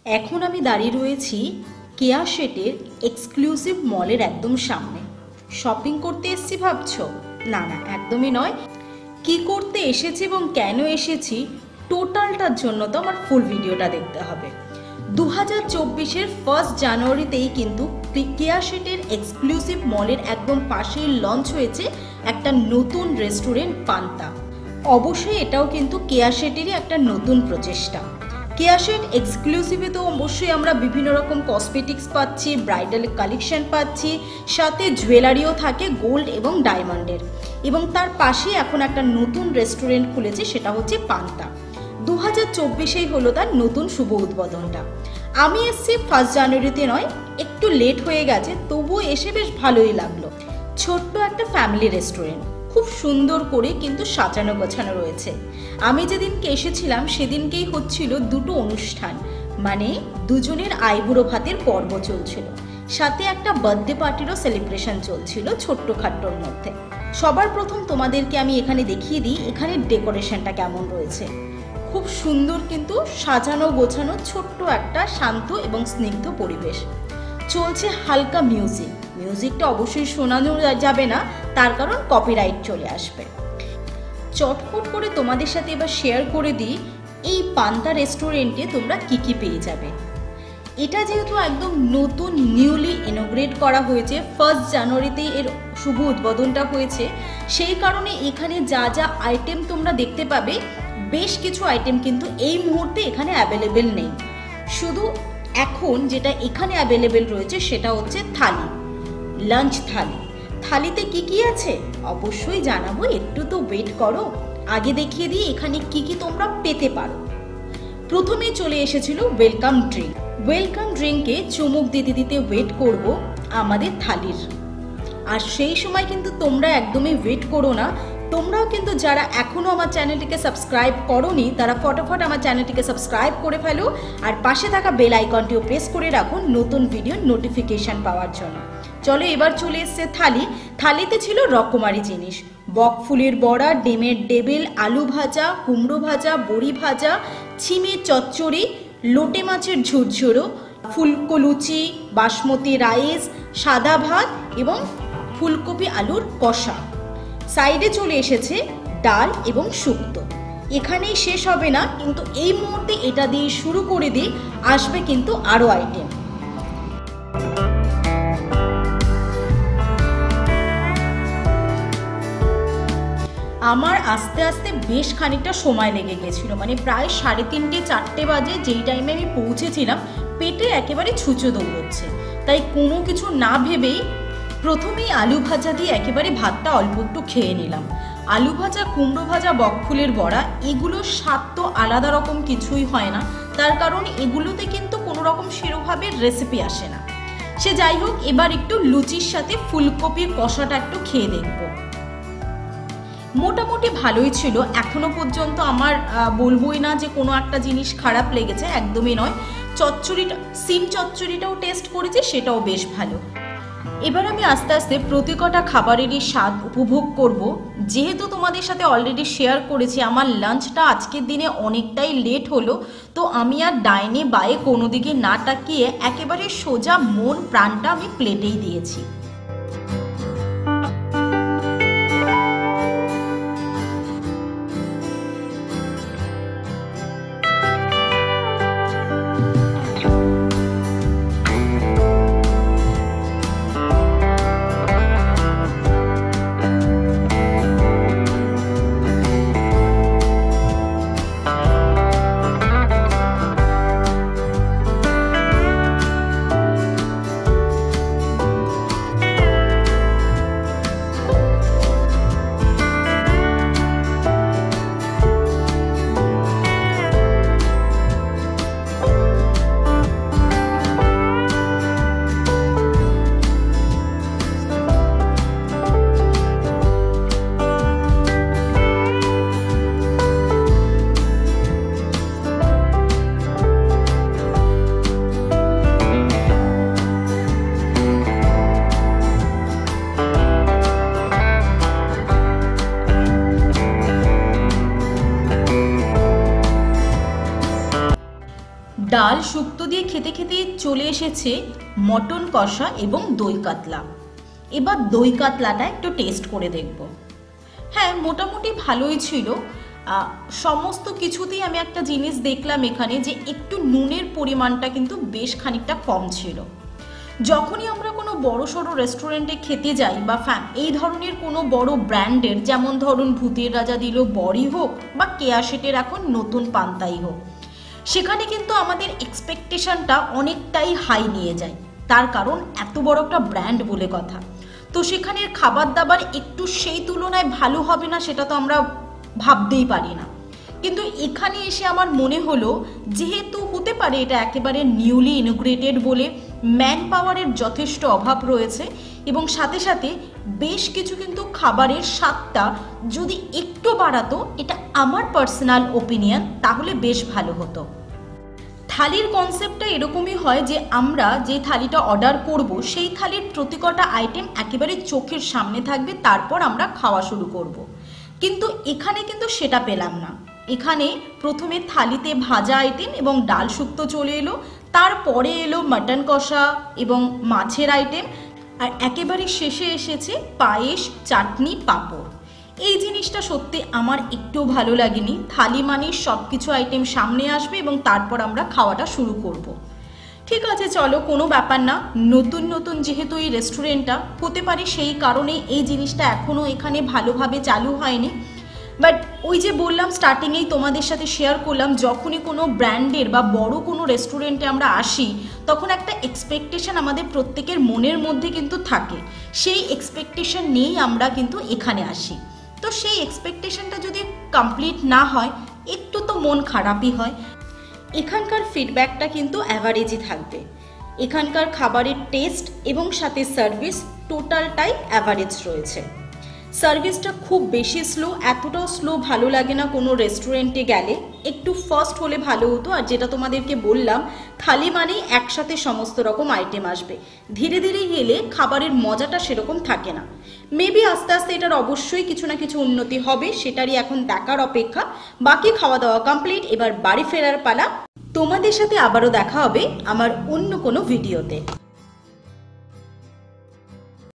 এখন আমি দাঁড়িয়ে রয়েছি কেয়া শেটের এক্সক্লুসিভ মলের একদম সামনে। শপিং করতে এসেছি ভাবছো? না না, একদমই নয়। কি করতে এসেছি এবং কেন এসেছি টোটালটার জন্য তো আমার ফুল ভিডিওটা দেখতে হবে। 2024-এর 1 জানুয়ারিতেই কিন্তু কেয়া শেটের এক্সক্লুসিভ মলের একদম পাশেই লঞ্চ হয়েছে একটা নতুন রেস্টুরেন্ট পান্তা। অবশ্যই এটাও কিন্তু কেয়া শেটেরই একটা নতুন প্রচেষ্টা। কেয়া শেট এক্সক্লুসিভে তো অবশ্যই আমরা বিভিন্ন রকম কসমেটিক্স পাচ্ছি, ব্রাইডাল কালেকশন পাচ্ছি, সাথে জুয়েলারিও থাকে গোল্ড এবং ডায়মন্ডের। এবং তার পাশেই এখন একটা নতুন রেস্টুরেন্ট খুলেছে, সেটা হচ্ছে পান্তা। 2024-এই হলো তার নতুন শুভ উদ্বোধনটা। আমি এসেছি 1 জানুয়ারিতে নয়, একটু লেট হয়ে গেছে, তবুও এসে বেশ ভালোই লাগলো। ছোট্ট একটা ফ্যামিলি রেস্টুরেন্ট, খুব সুন্দর করে কিন্তু সাজানো গোছানো রয়েছে। আমি যেদিনকে এসেছিলাম সেদিনকেই হচ্ছিল দুটো অনুষ্ঠান, মানে দুজনের আইবুড়ো ভাতের পর্ব চলছিল, সাথে একটা বার্থডে পার্টিরও সেলিব্রেশন চলছিল ছোট্টখাট্টোর মধ্যে। সবার প্রথম তোমাদেরকে আমি এখানে দেখিয়ে দিই এখানে ডেকোরেশনটা কেমন রয়েছে। খুব সুন্দর কিন্তু সাজানো গোছানো ছোট্ট একটা শান্ত এবং স্নিগ্ধ পরিবেশ। চলছে হালকা মিউজিকটা অবশ্যই শোনানো যাবে না, তার কারণ কপিরাইট চলে আসবে। চটপট করে তোমাদের সাথে এবার শেয়ার করে দিই এই পান্তা রেস্টুরেন্টে তোমরা কি কি পেয়ে যাবে। এটা যেহেতু একদম নতুন নিউলি ইনোগ্রেট করা হয়েছে, 1 জানুয়ারিতেই এর শুভ উদ্বোধনটা হয়েছে, সেই কারণে এখানে যা যা আইটেম তোমরা দেখতে পাবে, বেশ কিছু আইটেম কিন্তু এই মুহূর্তে এখানে অ্যাভেলেবেল নেই। শুধু এখন যেটা এখানে অ্যাভেলেবেল রয়েছে সেটা হচ্ছে থালি, লাঞ্চ থালি। থালিতে কি কি আছে অবশ্যই জানাবো, একটু তো ওয়েট করো। আগে দেখিয়ে দিই এখানে কি কি তোমরা পেতে পারো। প্রথমেই চলে এসেছিল ওয়েলকাম ড্রিঙ্ক। ওয়েলকাম ড্রিঙ্কে চুমুক দিতে দিতে ওয়েট করব আমাদের থালির। আর সেই সময় কিন্তু তোমরা একদমই ওয়েট করো না, তোমরাও কিন্তু যারা এখনো আমার চ্যানেলটিকে সাবস্ক্রাইব করোনি তারা ফটাফট আমার চ্যানেলটিকে সাবস্ক্রাইব করে ফেলো, আর পাশে থাকা বেল আইকনটিও প্রেস করে রাখো নতুন ভিডিওর নোটিফিকেশন পাওয়ার জন্য। চলো এবার চলে এসছে থালি। থালিতে ছিল রকমারি জিনিস, বকফুলের বড়া, ডিমের ডেবিল, আলু ভাজা, কুমড়ো ভাজা, বড়ি ভাজা, ছিমের চচ্চড়ি, লোটে মাছের ঝুরঝুরো, ফুলকো লুচি, বাসমতি রাইস, সাদা ভাত এবং ফুলকপি আলুর কষা। সাইডে চলে এসেছে ডাল এবং শুক্তো। এখানেই শেষ হবে না, কিন্তু এই মুহূর্তে এটা দিয়ে শুরু করে দিই, আসবে কিন্তু আরও আইটেম। আমার আস্তে আস্তে বেশ খানিকটা সময় লেগে গেছিলো, মানে প্রায় 3:30-4টে বাজে যেই টাইমে আমি পৌঁছেছিলাম, পেটে একেবারে ছুঁচো দৌড়চ্ছে। তাই কোনো কিছু না ভেবেই প্রথমেই আলু ভাজা দিয়ে একেবারে ভাতটা অল্প একটু খেয়ে নিলাম। আলু ভাজা, কুমড়ো ভাজা, বকফুলের বড়া, এগুলোর স্বাদ তো আলাদা রকম কিছুই হয় না, তার কারণ এগুলোতে কিন্তু কোনো রকম সেরকমভাবে রেসিপি আসে না। সে যাই হোক, এবার একটু লুচির সাথে ফুলকপির কষাটা একটু খেয়ে দেখবো। মোটামুটি ভালোই ছিল এখনো পর্যন্ত। আমার বলবোই না যে কোনো একটা জিনিস খারাপ লেগেছে, একদমই নয়। চচ্চড়িটা, সিম চচ্চড়িটাও টেস্ট করেছি, সেটাও বেশ ভালো। এবার আমি আস্তে আস্তে প্রতি কটা খাবারেরই স্বাদ উপভোগ করব। যেহেতু তোমাদের সাথে অলরেডি শেয়ার করেছি আমার লাঞ্চটা আজকের দিনে অনেকটাই লেট হলো, তো আমি আর ডাইনে বায়ে কোনো দিকে না তাকিয়ে একেবারে সোজা মন প্রাণটা আমি প্লেটেই দিয়েছি। ডাল শুক্তো দিয়ে খেতে খেতে চলে এসেছে মটন কষা এবং দই কাতলা। এবার দই কাতলাটা একটু টেস্ট করে দেখব। হ্যাঁ, মোটামুটি ভালোই ছিল। সমস্ত কিছুতেই আমি একটা জিনিস দেখলাম এখানে, যে একটু নুনের পরিমাণটা কিন্তু বেশ খানিকটা কম ছিল। যখনই আমরা কোনো বড় সড়ো রেস্টুরেন্টে খেতে যাই বা এই ধরনের কোনো বড় ব্র্যান্ডের, যেমন ধরুন ভূতের রাজা দিল বড়ি হোক বা কেয়া শেটের এখন নতুন পান্তাই হোক, সেখানে কিন্তু আমাদের এক্সপেকটেশনটা অনেকটাই হাই নিয়ে যায়। তার কারণ এত বড় একটা ব্র্যান্ড বলে কথা, তো সেখানের খাবার দাবার একটু সেই তুলনায় ভালো হবে না সেটা তো আমরা ভাবতেই পারি না। কিন্তু এখানে এসে আমার মনে হলো, যেহেতু হতে পারে এটা একেবারে নিউলি ইনোগ্রেটেড বলে ম্যান পাওয়ারের যথেষ্ট অভাব রয়েছে, এবং সাথে সাথে বেশ কিছু কিন্তু খাবারের স্বাদটা যদি একটু বাড়াতো, এটা আমার পার্সোনাল ওপিনিয়ন, তাহলে বেশ ভালো হতো। থালির কনসেপ্টটা এরকমই হয় যে আমরা যে থালিটা অর্ডার করব সেই থালির প্রতিকটা আইটেম একেবারে চোখের সামনে থাকবে, তারপর আমরা খাওয়া শুরু করব। কিন্তু এখানে কিন্তু সেটা পেলাম না। এখানে প্রথমে থালিতে ভাজা আইটেম এবং ডাল শুক্তো চলে এলো, তারপরে এলো মাটন কষা এবং মাছের আইটেম, আর একেবারে শেষে এসেছে পায়েস, চাটনি, পাঁপড়। এই জিনিসটা সত্যি আমার একটু ভালো লাগেনি। থালি মানে সব কিছু আইটেম সামনে আসবে এবং তারপর আমরা খাওয়াটা শুরু করব। ঠিক আছে, চলো, কোনো ব্যাপার না। নতুন নতুন যেহেতু এই রেস্টুরেন্টটা, হতে পারে সেই কারণে এই জিনিসটা এখনও এখানে ভালোভাবে চালু হয়নি। বাট ওই যে বললাম স্টার্টিংয়েই তোমাদের সাথে শেয়ার করলাম, যখনই কোনো ব্র্যান্ডের বা বড় কোনো রেস্টুরেন্টে আমরা আসি, তখন একটা এক্সপেকটেশন আমাদের প্রত্যেকের মনের মধ্যে কিন্তু থাকে। সেই এক্সপেকটেশন নিয়েই আমরা কিন্তু এখানে আসি। তো সেই এক্সপেকটেশনটা যদি কমপ্লিট না হয়, একটু তো মন খারাপই হয়। এখানকার ফিডব্যাকটা কিন্তু অ্যাভারেজই থাকবে। এখানকার খাবারের টেস্ট এবং সাথে সার্ভিস টোটালটাই অ্যাভারেজ রয়েছে। সার্ভিসটা খুব বেশি স্লো, এতটাও স্লো ভালো লাগে না কোনো রেস্টুরেন্টে গেলে, একটু ফাস্ট হলে ভালো হতো। আর যেটা তোমাদেরকে বললাম, থালি মানেই একসাথে সমস্ত রকম আইটেম আসবে, ধীরে ধীরে গেলে খাবারের মজাটা সেরকম থাকে না। মেবি আস্তে আস্তে এটার অবশ্যই কিছু না কিছু উন্নতি হবে, সেটারই এখন দেখার অপেক্ষা। বাকি খাওয়া দাওয়া কমপ্লিট, এবার বাড়ি ফেরার পালা। তোমাদের সাথে আবারও দেখা হবে আমার অন্য কোনো ভিডিওতে।